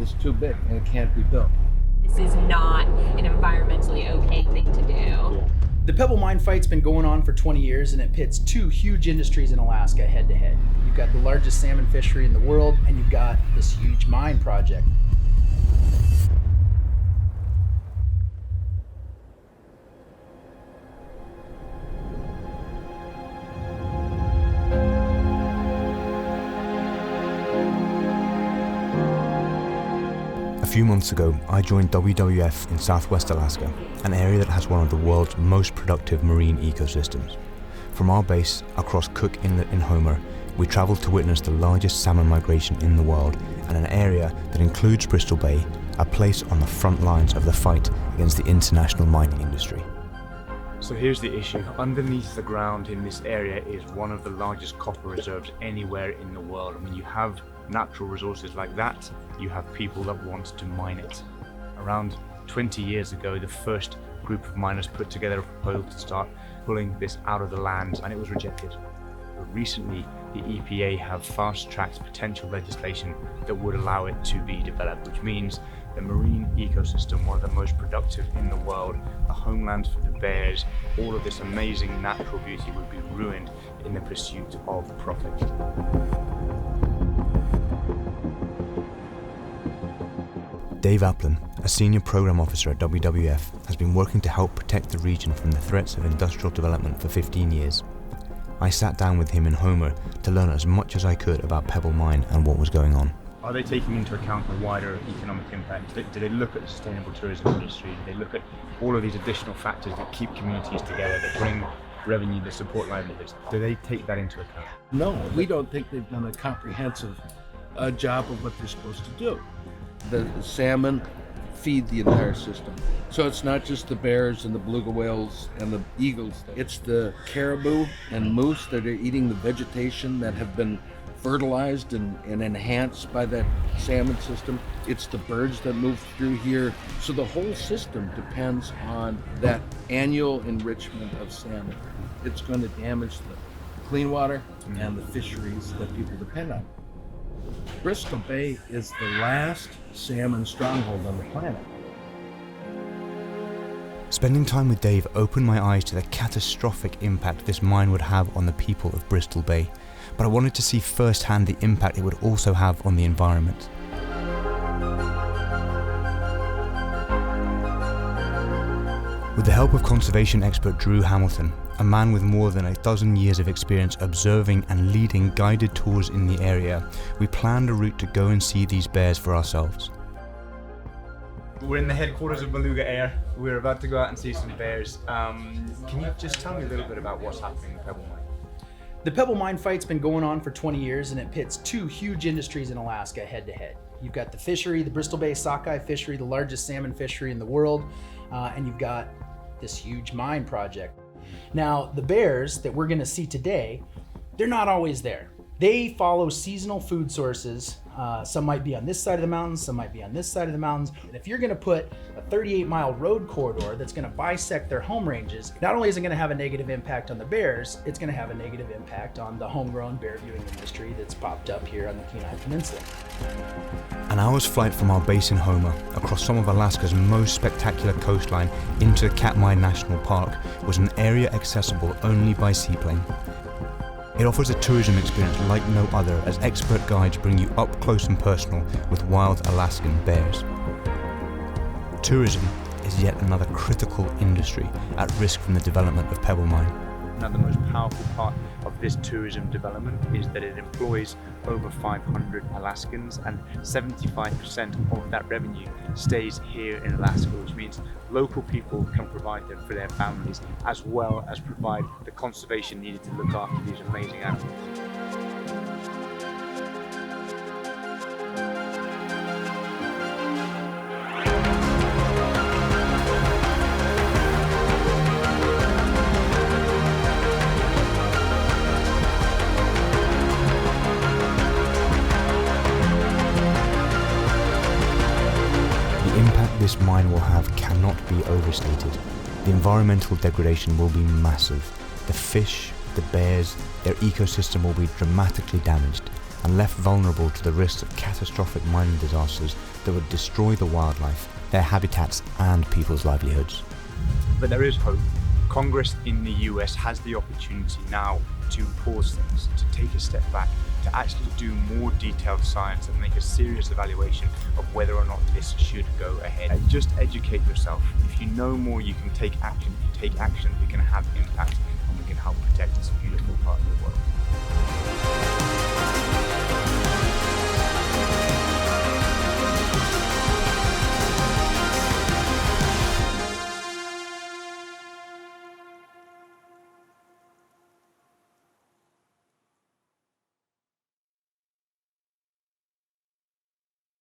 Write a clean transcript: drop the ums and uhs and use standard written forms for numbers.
is too big and it can't be built. This is not an environmentally okay thing to do. The Pebble Mine fight's been going on for 20 years, and it pits two huge industries in Alaska head to head. You've got the largest salmon fishery in the world, and you've got this huge mine project. A few months ago, I joined WWF in Southwest Alaska, an area that has one of the world's most productive marine ecosystems. From our base across Cook Inlet in Homer, we traveled to witness the largest salmon migration in the world and an area that includes Bristol Bay, a place on the front lines of the fight against the international mining industry. So here's the issue. Underneath the ground in this area is one of the largest copper reserves anywhere in the world. I mean, you have natural resources like that, you have people that want to mine it. Around 20 years ago, the first group of miners put together a proposal to start pulling this out of the land, and it was rejected. But recently, the EPA have fast-tracked potential legislation that would allow it to be developed, which means the marine ecosystem, one of the most productive in the world, the homeland for the bears, all of this amazing natural beauty would be ruined in the pursuit of profit. Dave Applin, a senior program officer at WWF, has been working to help protect the region from the threats of industrial development for 15 years. I sat down with him in Homer to learn as much as I could about Pebble Mine and what was going on. Are they taking into account the wider economic impact? Do they look at the sustainable tourism industry? Do they look at all of these additional factors that keep communities together, that bring revenue, that support livelihoods? Do they take that into account? No, we don't think they've done a comprehensive job of what they're supposed to do. The salmon feed the entire system. So it's not just the bears and the beluga whales and the eagles. It's the caribou and moose that are eating the vegetation that have been fertilized and enhanced by that salmon system. It's the birds that move through here. So the whole system depends on that annual enrichment of salmon. It's going to damage the clean water and the fisheries that people depend on. Bristol Bay is the last salmon stronghold on the planet. Spending time with Dave opened my eyes to the catastrophic impact this mine would have on the people of Bristol Bay, but I wanted to see firsthand the impact it would also have on the environment. With the help of conservation expert Drew Hamilton, a man with more than a dozen years of experience observing and leading guided tours in the area, we planned a route to go and see these bears for ourselves. We're in the headquarters of Beluga Air. We're about to go out and see some bears. Can you just tell me a little bit about what's happening in Pebble Mine? The Pebble Mine fight's been going on for 20 years, and it pits two huge industries in Alaska head to head. You've got the fishery, the Bristol Bay sockeye fishery, the largest salmon fishery in the world, and you've got this huge mine project. Now, the bears that we're gonna see today, they're not always there. They follow seasonal food sources. Some might be on this side of the mountains, some might be on this side of the mountains. And if you're gonna put a 38-mile road corridor that's gonna bisect their home ranges, not only is it gonna have a negative impact on the bears, it's gonna have a negative impact on the homegrown bear viewing industry that's popped up here on the Kenai Peninsula. An hour's flight from our base in Homer, across some of Alaska's most spectacular coastline into Katmai National Park, was an area accessible only by seaplane. It offers a tourism experience like no other, as expert guides bring you up close and personal with wild Alaskan bears. Tourism is yet another critical industry at risk from the development of Pebble Mine. Now, the most powerful part of this tourism development is that it employs over 500 Alaskans, and 75% of that revenue stays here in Alaska, which means local people can provide them for their families, as well as provide the conservation needed to look after these amazing animals. This mine will have cannot be overstated. The environmental degradation will be massive. The fish, the bears, their ecosystem will be dramatically damaged. and left vulnerable to the risks of catastrophic mining disasters that would destroy the wildlife, their habitats and people's livelihoods. But there is hope. Congress in the US has the opportunity now to pause things, to take a step back, to actually do more detailed science and make a serious evaluation of whether or not this should go ahead. And just educate yourself. If you know more, you can take action. If you take action, we can have impact and we can help protect this beautiful part of the world.